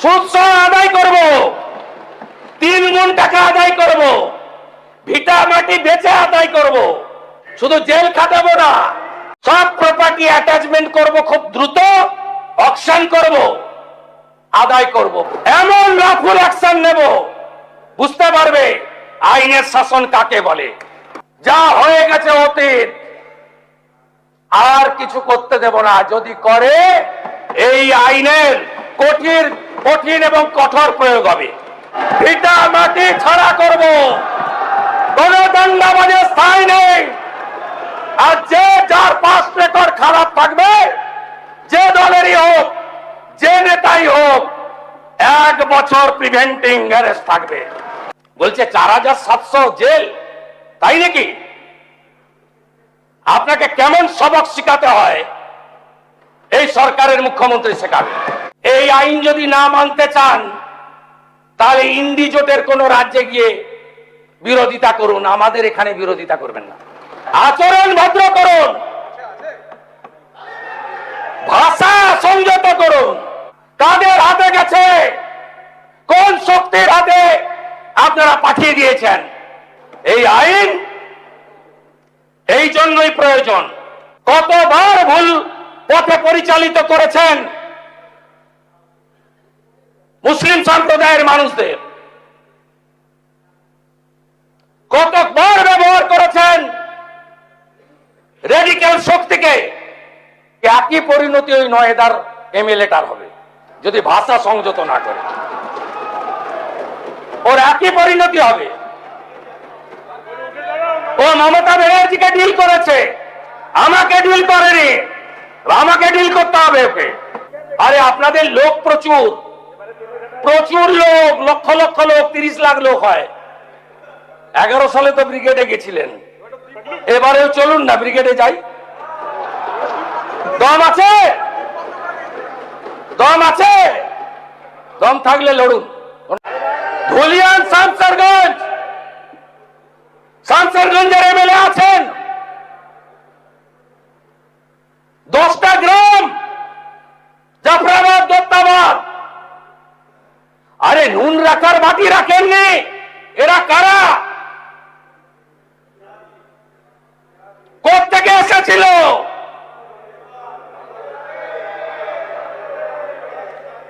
সুদ আদায় করব, 3 গুণ টাকা আদায় করব, ভিটা মাটি বেচে আদায় করব, শুধু জেল খাটাবো না, সব প্রপার্টি অ্যাটাচমেন্ট করব, খুব দ্রুত অকশন করব, আদায় করব, এমন রাফুল অ্যাকশন নেব বুঝতে পারবে আইনের শাসন কাকে বলে। যা হয়ে গেছে অতীত, আর কিছু করতে দেব না। যদি করে এই আইনের কঠিন এবং কঠোর প্রয়োগ হবে। ভিটা মাটি ছাড়া করব, কোন দাঙ্গাবাজের স্থায়ী নেই। আর যে যার পাস রেকর্ড খারাপ থাকবে, যে দলেরই হোক, যে নেতাই হোক, 1 বছর প্রিভেন্টিং অ্যারেস্ট থাকবে। বলছে 4700 জেল, তাই নাকি? আপনাকে কেমন সবক শিখাতে হয় এই সরকারের মুখ্যমন্ত্রী শেখাবে। এই আইন যদি না মানতে চান, তাহলে ইন্ডি জোটের কোন রাজ্যে গিয়ে বিরোধিতা করুন, আমাদের এখানে বিরোধিতা করবেন না। আচরণ ভদ্র করুন, ভাষা সংযত করুন। কাদের হাতে গেছে, কোন শক্তির হাতে আপনারা পাঠিয়ে দিয়েছেন? এই আইন এই জন্যই প্রয়োজন। কতবার ভুল পথে পরিচালিত করেছেন মুসলিম সম্প্রদায়ের মানুষদের, কতবার ব্যবহার করেছেন রেডিক্যাল শক্তিকে। একই পরিণতি ওই নয়দার এমএলএটার হবে যদি ভাষা সংযত না করে। ওর একই পরিণতি হবে। ও মমতা ব্যানার্জিকে ডিল করেছে, আমাকে ডিল করেনি, আমাকে ডিল করতে হবে ওকে। আরে আপনাদের লোক প্রচুর লোক, লক্ষ লক্ষ লোক, 30 লাখ লোক হয়। 11 সালে তো ব্রিগেডে গেছিলেন, এবারেও চলুন না ব্রিগেডে যাই। দম আছে, দম আছে, দম থাকলে লড়ুন। ধুলিয়ান শামসেরগঞ্জের এমএলএ আছেন, 10টা গ্রাম, জাফরাবাদ, দত্তাবাদ। আরে নুন রাখার বাটি রাখেননি, এরা কারা? কোত্থেকে এসেছিল?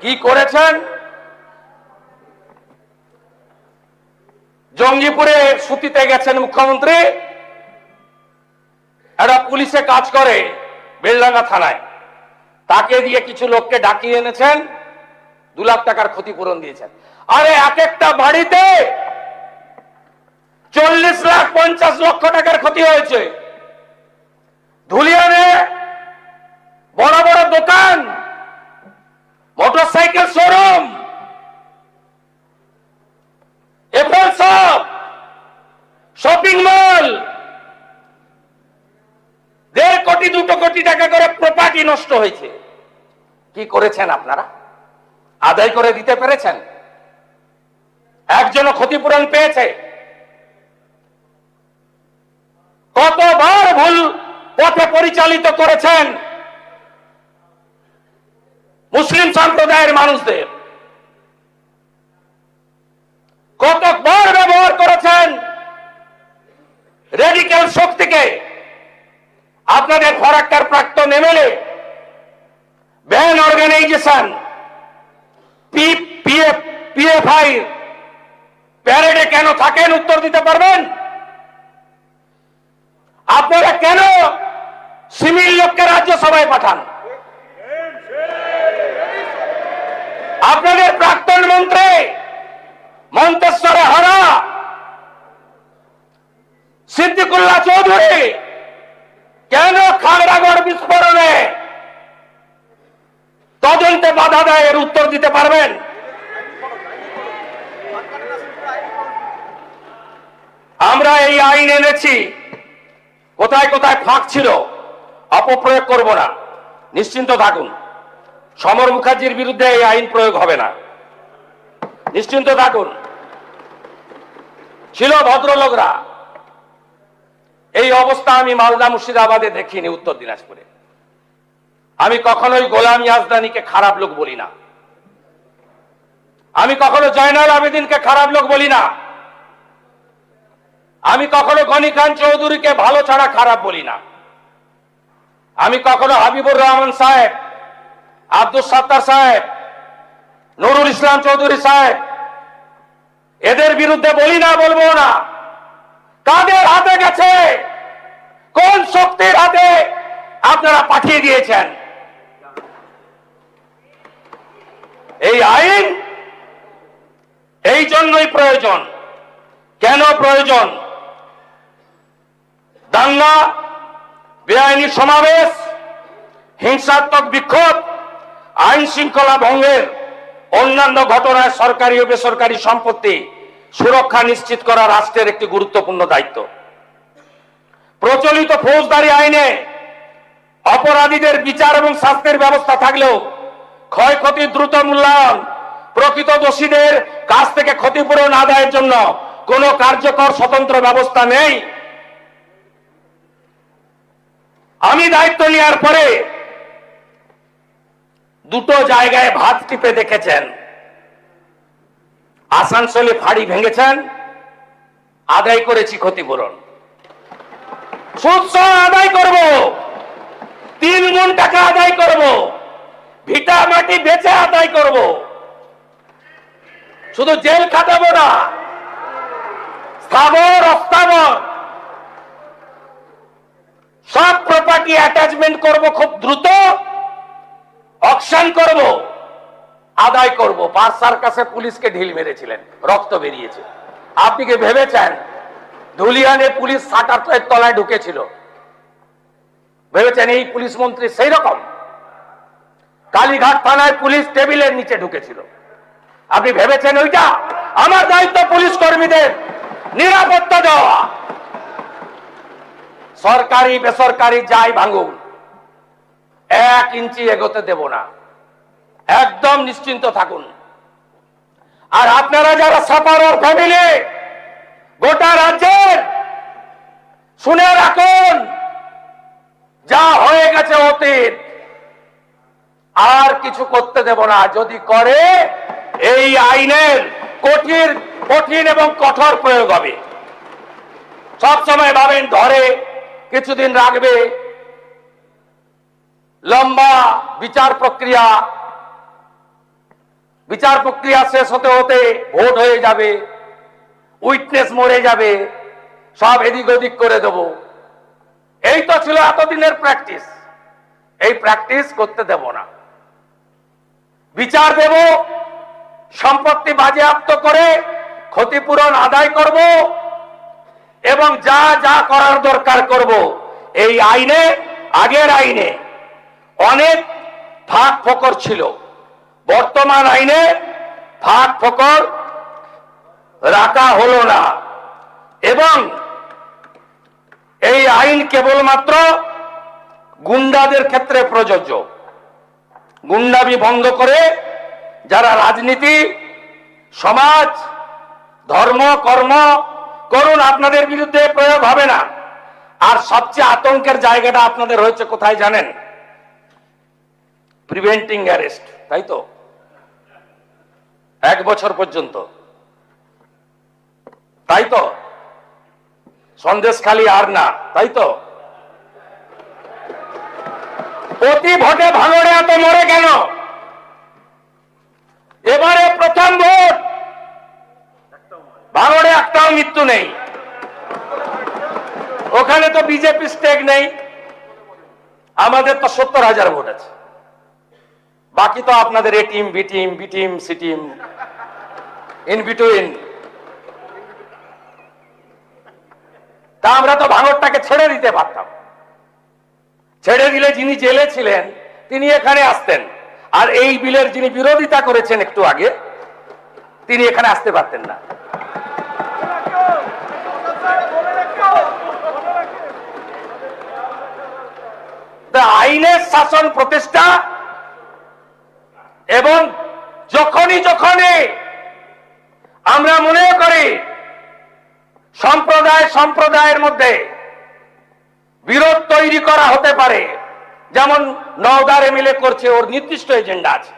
কি করেছেন? জঙ্গিপুরে সুতিতে গেছেন মুখ্যমন্ত্রী, একটা পুলিশে কাজ করে বেলডাঙ্গা থানায়, তাকে দিয়ে কিছু লোককে ডাকিয়ে এনেছেন, 2 লাখ টাকার ক্ষতিপূরণ দিয়েছেন। আরে এক একটা বাড়িতে 40 লাখ 50 লক্ষ টাকার ক্ষতি হয়েছে। ধুলিয়ানে বড় বড় দোকান, motorcycle showroom, Apple shop, shopping mall, 1.5 কোটি 2 কোটি টাকা করে প্রপার্টি নষ্ট হয়েছে। কি করেছেন আপনারা? আদায় করে দিতে পেরেছেন? একজনও ক্ষতিপূরণ পেয়েছে? কতবার ভুল পথে পরিচালিত করেছেন মুসলিম সম্প্রদায়ের মানুষদের, কতবার ব্যবহার করেছেন রেডিক্যাল শক্তিকে। আপনাদের ফরাক্কার প্রাক্তন এমএলএ ব্যান অর্গানাইজেশন পিএফআই প্যারেডে কেন থাকেন? উত্তর দিতে পারবেন? আপনারা কেন সিভিল লোককে রাজ্যসভায় পাঠান? আপনাদের প্রাক্তন মন্ত্রী মন্তেশ্বরে হারা, সিদ্দিকুল্লাহ চৌধুরী কেন খাগড়াগড় বিস্ফোরণে তদন্তে বাধা দেয়? এর উত্তর দিতে পারবেন? আমরা এই আইন এনেছি, কোথায় কোথায় ফাঁক ছিল, অপপ্রয়োগ করব না, নিশ্চিন্ত থাকুন। সমর মুখার্জির বিরুদ্ধে এই আইন প্রয়োগ হবে না, নিশ্চিন্ত থাকুন। ছিল ভদ্রলোকরা, এই অবস্থা আমি মালদা মুর্শিদাবাদে দেখিনি, উত্তর দিনাজপুরে। আমি কখনোই গোলাম ইয়াজদানিকে খারাপ লোক বলি না, আমি কখনো জয়নাল আবেদিনকে খারাপ লোক বলি না, আমি কখনো গনি খান চৌধুরীকে ভালো ছাড়া খারাপ বলি না, আমি কখনো হাবিবুর রহমান সাহেব, আব্দুল সাত্তার সাহেব, নুরুল ইসলাম চৌধুরী সাহেব এদের বিরুদ্ধে বলি না, বলবো না। কাদের হাতে গেছে, কোন শক্তির হাতে আপনারা পাঠিয়ে দিয়েছেন? এই আইন এই জন্যই প্রয়োজন। কেন প্রয়োজন? দাঙ্গা, বেআইনি সমাবেশ, হিংসাত্মক বিক্ষোভ, আইন শৃঙ্খলা ভঙ্গের অন্যান্য ঘটনায় সরকারি ও বেসরকারি সম্পত্তি সুরক্ষা নিশ্চিত করা রাষ্ট্রের একটি গুরুত্বপূর্ণ দায়িত্ব। প্রচলিত ফৌজদারি আইনে অপরাধীদের বিচার এবং শাস্তির ব্যবস্থা থাকলেও ক্ষয়ক্ষতির দ্রুত মূল্যায়ন, প্রকৃত দোষীদের কাছ থেকে ক্ষতিপূরণ আদায়ের জন্য কোনো কার্যকর স্বতন্ত্র ব্যবস্থা নেই। আমি দায়িত্ব নেওয়ার পরে দুটো জায়গায় ভাত টিপে দেখেছেন। আসানসোলে ফাঁড়ি ভেঙেছেন, আদায় করেছি ক্ষতিপূরণ। সুদ সহ আদায় করব, 3 গুণ টাকা আদায় করব, ভিটা মাটি বেচে আদায় করব। শুধু জেল খাটাবো না, স্থাবর অস্থাবর সব প্রপার্টি অ্যাটাচমেন্ট করব, খুব দ্রুত অকশন করব, আদায় করব। পার্সার কাছে পুলিশকে ঢিল মেরেছিলেন, রক্ত বেরিয়েছে। আপনি কি ভেবেছেন ধুলিয়ানে পুলিশ শাটারের তলায় ঢুকেছিল? ভেবেছেন এই পুলিশ মন্ত্রী সেই রকম? কালীঘাট থানায় পুলিশ টেবিলের নিচে ঢুকেছিল। আপনি ভেবেছেন ওইটা? আমার দায়িত্ব পুলিশ কর্মীদের নিরাপত্তা দেওয়া। সরকারি বেসরকারি যাই ভাঙুন, 1 ইঞ্চি এগোতে দেব না, একদম নিশ্চিন্ত থাকুন। আর আপনারা যারা সাপারার ফ্যামিলি, গোটা রাজ্যের শুনে রাখুন, যা হয়ে গেছে অতীত, আর কিছু করতে দেব না। যদি করে এই আইনের কঠিন এবং কঠোর প্রয়োগ হবে। সবসময় ভাবেন ধরে কিছুদিন রাখবে, লম্বা বিচার প্রক্রিয়া শেষ হতে হতে ভোট হয়ে যাবে, উইটনেস মরে যাবে, সব এদিক ওদিক করে দেব। এই তো ছিল এতদিনের প্র্যাকটিস। এই প্র্যাকটিস করতে দেব না। বিচার দেব, সম্পত্তি বাজেয়াপ্ত করে ক্ষতিপূরণ আদায় করব এবং যা যা করার দরকার করব। এই আইনে, আগের আইনে অনেক ফাঁক ফোকর ছিল, বর্তমান আইনে ফাঁক ফোকর রাখা হলো না। এবং এই আইন কেবলমাত্র গুন্ডাদের ক্ষেত্রে প্রযোজ্য। গুন্ডামি বন্ধ করে যারা রাজনীতি, সমাজ, ধর্ম, কর্ম করুন, আপনাদের বিরুদ্ধে প্রয়োগ হবে না। আর সবচেয়ে আতঙ্কের জায়গাটা আপনাদের হয়েছে কোথায় জানেন? প্রিভেন্টিং অ্যারেস্ট, তাই তো? 1 বছর পর্যন্ত, তাই তো? সন্দেশখালী আর না, তাই তো? প্রতি ভোটে ভাঙড়ে এত মরে কেন? এবারে প্রথম ভোট, ভাঙড়ে একটাও মৃত্যু নেই। ওখানে তো বিজেপি স্টেক নেই, আমাদের তো 70,000 ভোট আছে। বাকি তো আপনাদের A team, B team, B team, C team, in between. তা আমরা তো ভাঙড়টাকে ছেড়ে দিতে পারতাম। ছেড়ে দিলে যিনি জেলে ছিলেন তিনি এখানে আসতেন, আর এই বিলের যিনি বিরোধিতা করেছেন একটু আগে, তিনি এখানে আসতে পারতেন না। আইনের শাসন প্রতিষ্ঠা এবং যখনই আমরা মনে করি সম্প্রদায়ের মধ্যে বিরোধ তৈরি করা হতে পারে, যেমন নওদার এমএলএ করছে, ওর নির্দিষ্ট এজেন্ডা আছে,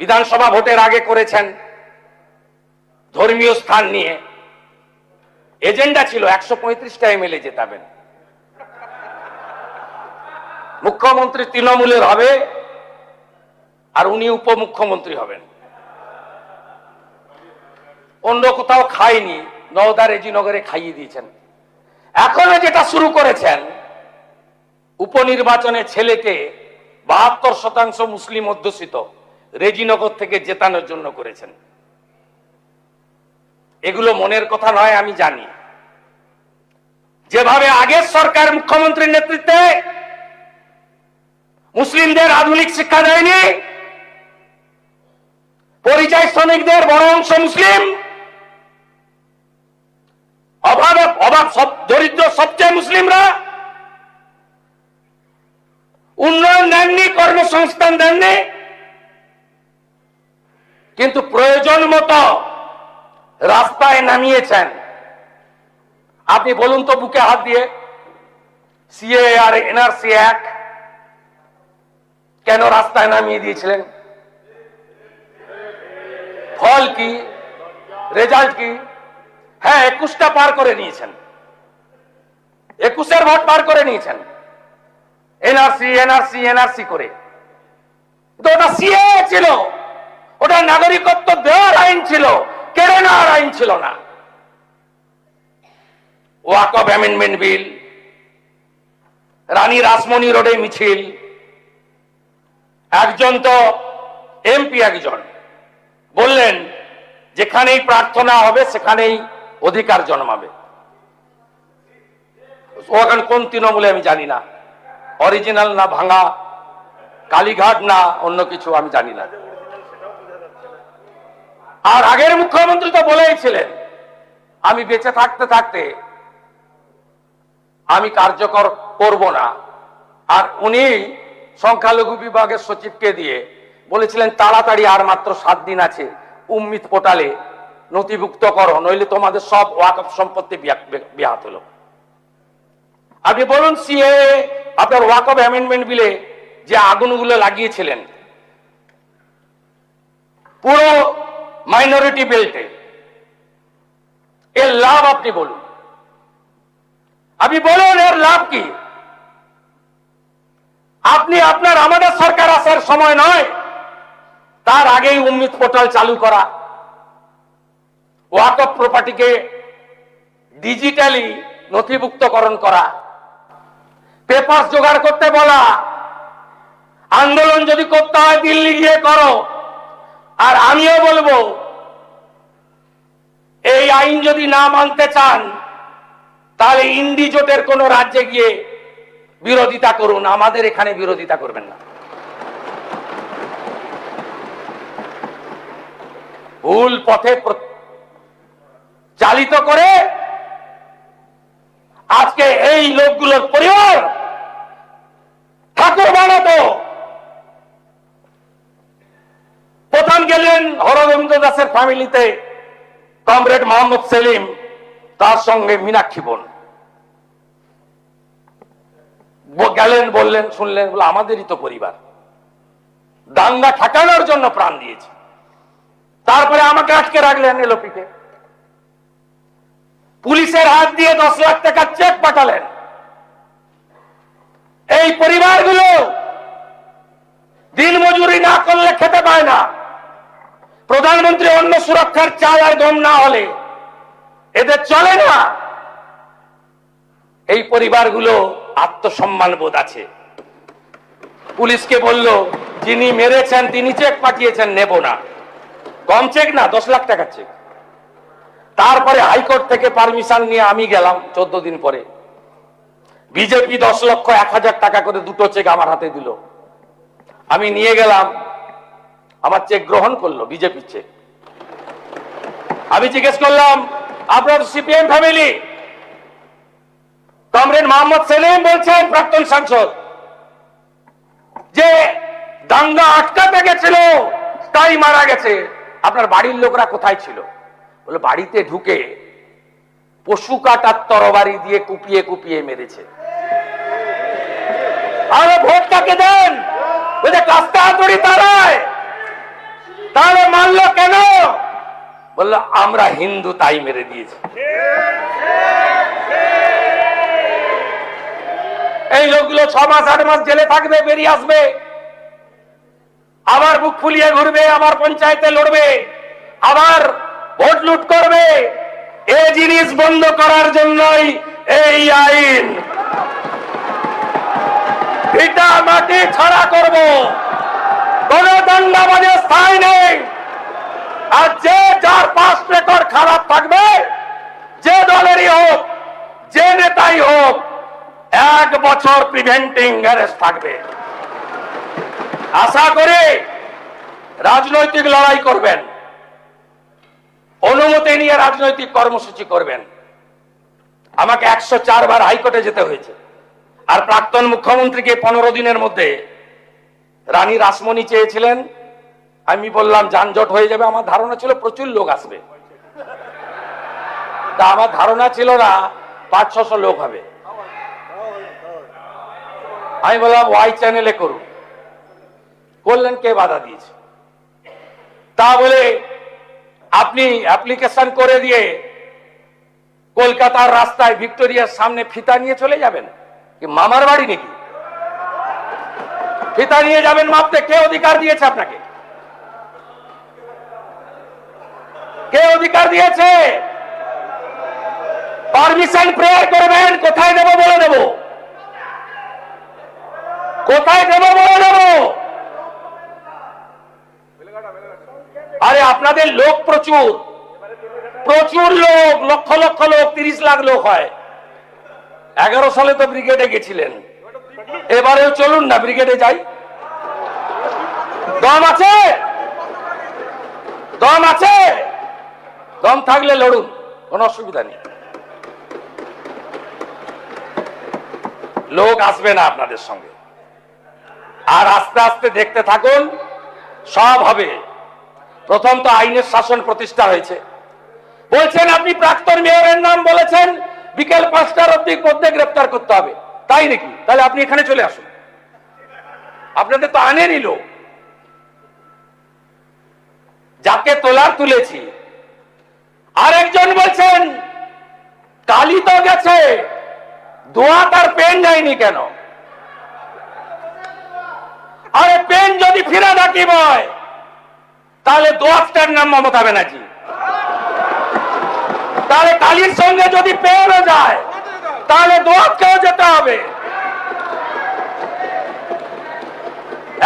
বিধানসভা ভোটের আগে করেছেন ধর্মীয় স্থান নিয়ে। এজেন্ডা ছিল 135টা এমএলএ জেতাবেন, মুখ্যমন্ত্রী তৃণমূলের হবে আর উনি উপমুখ্যমন্ত্রী হবেন। অন্য কোথাও খায়নি, নওদা রেজিনগরে খাইয়ে দিয়েছেন। এখনো যেটা শুরু করেছেন, উপনির্বাচনে ছেলেকে 72% মুসলিম অধ্যুষিত রেজিনগর থেকে জেতানোর জন্য করেছেন। এগুলো মনের কথা নয়, আমি জানি। যেভাবে আগের সরকার মুখ্যমন্ত্রীর নেতৃত্বে মুসলিমদের আধুনিক শিক্ষা দেয়নি, পরিযায়ী শ্রমিকদের বড় অংশ মুসলিম, অভাব দরিদ্র সবচেয়ে মুসলিমরা, উন্নয়ন দেননি, কর্মসংস্থান দেননি, কিন্তু প্রয়োজন মতো রাস্তায় নামিয়েছেন। আপনি বলুন তো বুকে হাত দিয়ে, সিএ আর এনআরসি এক কেন রাস্তায় নামিয়ে দিয়েছিলেন? ফল কি, রেজাল্ট কি? হ্যাঁ, 21টা পার করে নিয়েছেন, 21-এর ভোট পার করে নিয়েছেন এনআরসি এনআরসি এনআরসি করে। তো ওটা সিএ ছিল, ওটা নাগরিকত্ব দেওয়ার আইন ছিল, কেড়ে নেওয়ার আইন ছিল না। ওয়াকফ অ্যামেন্ডমেন্ট বিল, রানী রাসমণি রোডে মিছিল, একজন তো এমপি একজন বললেন যেখানেই প্রার্থনা হবে সেখানেই অধিকার জন্মাবে। ওখানে কোন তৃণমূলে আমি জানি না, অরিজিনাল না ভাঙা, কালীঘাট না অন্য কিছু আমি জানি না। আর আগের মুখ্যমন্ত্রী তো বলেইছিলেন আমি বেঁচে থাকতে থাকতে আমি কার্যকর করব না। আর উনি সংখ্যালঘু বিভাগের সচিবকে দিয়ে বলেছিলেন তাড়াতাড়ি, আর মাত্র 7 দিন আছে, উম্মিত পোর্টালে নথিভুক্ত করো, নইলে তোমাদের সব ওয়াকফ সম্পত্তি ব্যাহত হলো। আপনি বলুন সিএ, আপনার ওয়াকফ অ্যামেন্ডমেন্ট বিলে যে আগুনগুলো লাগিয়েছিলেন পুরো মাইনরিটি বেল্টে, এর লাভ আপনি বলুন, আপনি বলুন এর লাভ কি? আপনি আপনার আমাদের সরকার আসার সময় নয়, তার আগেই উম্মিত পোর্টাল চালু করা, ওয়াকফ প্রপার্টিকে ডিজিটালি নথিভুক্তকরণ করা, পেপার জোগাড় করতে বলা, আন্দোলন যদি করতে হয় দিল্লি গিয়ে করো। আর আমিও বলবো এই আইন যদি না মানতে চান তাহলে ইন্ডি জোটের কোন রাজ্যে গিয়ে বিরোধিতা করুন, আমাদের এখানে বিরোধিতা করবেন না। ভুল পথে চালিত করে আজকে এই লোকগুলোর পরিবার ঠাকুর বানাতো। প্রথম গেলেন হরগোবিন্দ দাসের ফ্যামিলিতে কমরেড মোহাম্মদ সেলিম, তার সঙ্গে মীনাক্ষী বোন গেলেন, বললেন, শুনলেন, বলে আমাদেরই তো পরিবার, দাঙ্গা ঠেকানোর জন্য প্রাণ দিয়েছে। তারপরে আমাকে আটকে রাখলেন এলওপিতে, পুলিশের হাত দিয়ে 10 লাখ টাকার চেক পাঠালেন। এই পরিবারগুলো দিন মজুরি না করলে খেতে পায় না। প্রধানমন্ত্রী অন্ন সুরক্ষার চাল আর গম না হলে এদের চলে না। এই পরিবারগুলো আত্মসম্মান বোধ আছে। পুলিশকে বলল যিনি মেরেছেন তিনি চেক পাঠিয়েছেন, নেব না। কম চেক না, 10 লাখ টাকার চেক। তারপরে হাইকোর্ট থেকে পারমিশন নিয়ে আমি গেলাম 14 দিন পরে। বিজেপি 10 লক্ষ 1,000 টাকা করে দুটো চেক আমার হাতে দিল। আমি নিয়ে গেলাম, আমার চেক গ্রহণ করলো, বিজেপি চেক। আমি জিজ্ঞেস করলাম আপনার CPM family? Comrade Mohammed Salim বলছেন, প্রাক্তন সাংসদ, যে দাঙ্গা আটকাতে গেছিল তাই মারা গেছে। আপনার বাড়ির লোকরা কোথায় ছিল? বলে বাড়িতে ঢুকে পশু কাটার তরবারি দিয়ে কুপিয়ে কুপিয়ে মেরেছে। আরে ভোট কাকে দেন? কাস্তে হাতুড়ি তারায় তাহলে মানলো কেন? বললো আমরা হিন্দু তাই মেরে দিয়েছি। এই লোকগুলো 6 মাস 8 মাস জেলে থাকবে, বেরিয়ে আসবে, আবার বুক ফুলিয়ে ঘুরবে, আবার পঞ্চায়েতে লড়বে, আবার ভোট লুট করবে। এই জিনিস বন্ধ করার জন্যই এই আইন। ভিটা মাটি ছাড়া করব, কোন দণ্ডাবাজের স্থায়ী নেই। আর যে যার পাস রেকর্ড খারাপ থাকবে, যে দলেরই হোক, যে নেতাই হোক, 1 বছর প্রিভেন্টিং অ্যারেস্ট থাকবে। আশা করি রাজনৈতিক লড়াই করবেন, অনুমতি নিয়ে রাজনৈতিক কর্মসূচি করবেন। আমাকে 104 বার হাইকোর্টে যেতে হয়েছে। আর প্রাক্তন মুখ্যমন্ত্রীকে 15 দিনের মধ্যে রানী রাসমণি চেয়েছিলেন, আমি বললাম যানজট হয়ে যাবে। আমার ধারণা ছিল প্রচুর লোক আসবে, তা আমার ধারণা ছিল না 500-600 লোক হবে। আমি বললাম ওয়াই চ্যানেলে করুন, করলেন, কে বাধা দিয়েছে? তা বলে আপনি অ্যাপ্লিকেশন করে দিয়ে কলকাতার রাস্তায় ভিক্টোরিয়ার সামনে ফিতা নিয়ে চলে যাবেন? কি মামার বাড়ি নাকি? ফিতা নিয়ে যাবেন মাপতে? কে অধিকার দিয়েছে আপনাকে? কে অধিকার দিয়েছে? পারমিশন প্রেয়ার করবেন, কোথায় দেব বলে দেব, কোথায় দেব বলে দেব। আরে আপনাদের লোক প্রচুর, প্রচুর লোক, লক্ষ লক্ষ লোক, 30 লাখ লোক হয়। 11 সালে তো ব্রিগেডে গেছিলেন, এবারেও চলুন না ব্রিগেডে যাই। দম আছে? দম আছে? দম থাকলে লড়ুন, কোনো অসুবিধা নেই। লোক আসবে না আপনাদের সঙ্গে, আর আস্তে আস্তে দেখতে থাকুন, সব হবে। প্রথম তো আইনের শাসন প্রতিষ্ঠা হয়েছে। বলছেন আপনি প্রাক্তন মেয়রের নাম বলেছেন, বিকেল 5টার মধ্যে গ্রেফতার করতে হবে, তাই নাকি? তাহলে আপনি এখানে চলে আসুন, আপনাদের তো আনেনই লোক। যাকে তোলার তুলেছি। আরেকজন বলছেন কালি তো গেছে, দোয়া তার পেন যায়নি কেন? আরে পেন যদি ফিরে রাখি হয়, তাহলে দোয়াটার নাম মমতা ব্যানার্জি। তাহলে কালির সঙ্গে যদি পেনও যায়, তাহলে দোয়াতকেও যেতে হবে,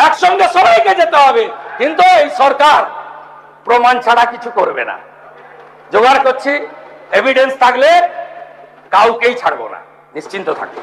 একসঙ্গে সবাইকে যেতে হবে। কিন্তু এই সরকার প্রমাণ ছাড়া কিছু করবে না। জোগাড় করছি, এভিডেন্স থাকলে কাউকেই ছাড়বো না, নিশ্চিন্ত থাকবে।